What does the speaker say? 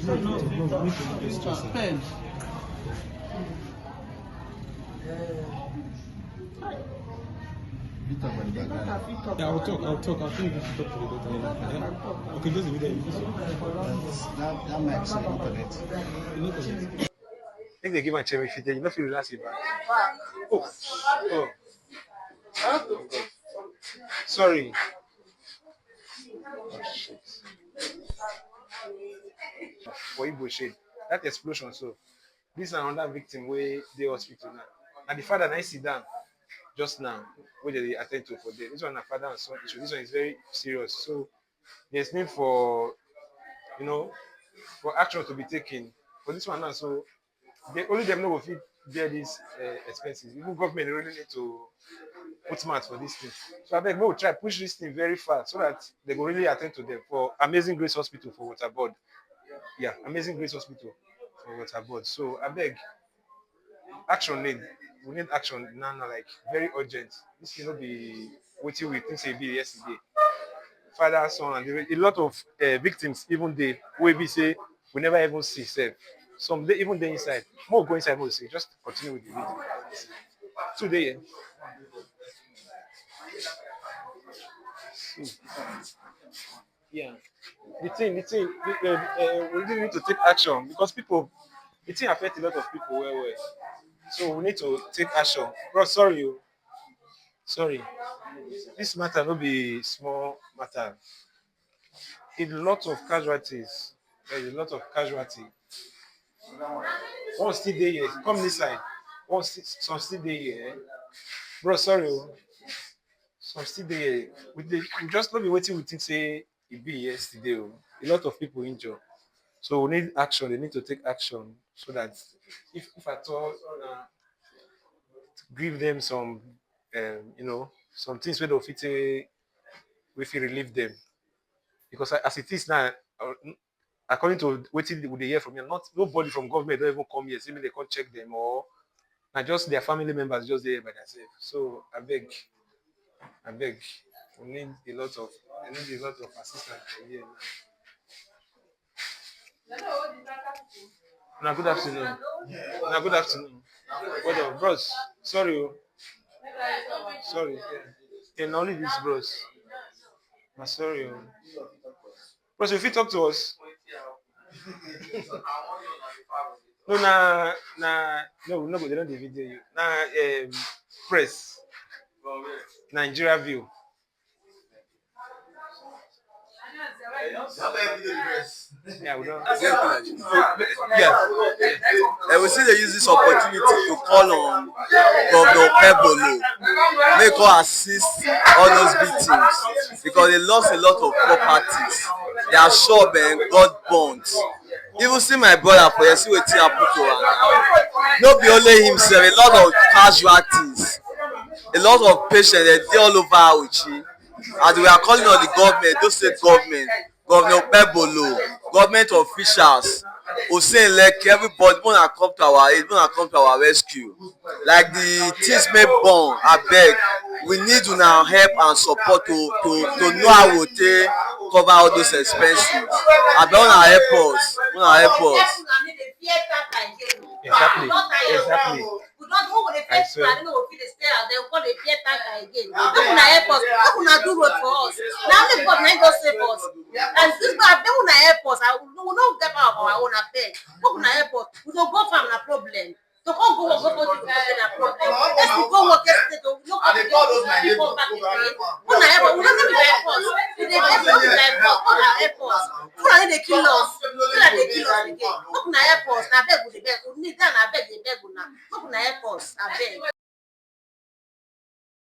Pen. Yeah, I'll talk. I'll think you should talk to the doctor. Yeah? Okay, just the video. That makes sense. If they give a chair, if you not feel relaxed, oh, oh, sorry. Oh, shit. For Igbo shade, that explosion. So, this is another victim where they hospital now. And the father, I sit down just now, where they attend to for them. This one, a father and son issue. This one is very serious. So, there's need for, you know, for action to be taken. For this one now, so they only them know will fit bear these expenses. Even government really need to put mouth for this thing. So I beg, we will try push this thing very fast so that they will really attend to them for Amazing Grace Hospital for Waterboard. Yeah, Amazing Grace Hospital for Waterboard. So I beg, action need. We need action now, like very urgent. This will not be waiting we think say be yesterday. Father, son, and a lot of victims, even they will be say we never even see self. Some they even they inside. More go inside, more see. Just continue with the video. Today, yeah. We really need to take action because people, the thing affect a lot of people well. So we need to take action. Bro, sorry, sorry. This matter no be small matter. A lot of casualties. There's a lot of casualty. One still there here. Come this side. Some still there here. Bro, sorry. Some still there here. We just not be waiting. We think say it be yesterday. A lot of people injured. So we need action. They need to take action so that if at all give them some some things where they'll fit we feel relieve them. Because as it is now, according to what they hear from me, not nobody from government don't even come here. See me they can't check them or not just their family members just there by themselves. So I beg, we need a lot of assistance here now. Now, good afternoon. Now, good afternoon. Well done, bros. Sorry, sorry. Can only this, bros. I'm sorry, bros. If you talk to us, no, no, they don't video you. Press, Nigeria view. Yeah, we don't. Yeah. And we still use this opportunity to call on Governor Pebolo, make her assist all those victims because they lost a lot of properties. Their shop and got burnt. Even see my brother for you, see what happened to her. No be only himself, a lot of casualties, a lot of patients they all over Auchi. As we are calling on the government, Edo State Government, Governor Pebolo, government officials, Hussein Leke, everybody wanna come to our aid, wanna come to our rescue. Like the things may burn, I beg, we need una help and support to know how we take cover all those expenses. I beg una help us, Exactly. I swear. Make una help us. Make una do road for us. Now only God na go save us. And this God, make una help us. We no get out of our own abeg. Make una help us. We go farm na problem. To come go work na problem. Let's go work yesterday. No people back again. Una help us. We no be like us. We dey help us like God. Una help us. Una need dey kill us. Una dey kill us again. Make una help us. Na beg we dey beg. We need that na beg dey beg una. Make una help us. Abeg.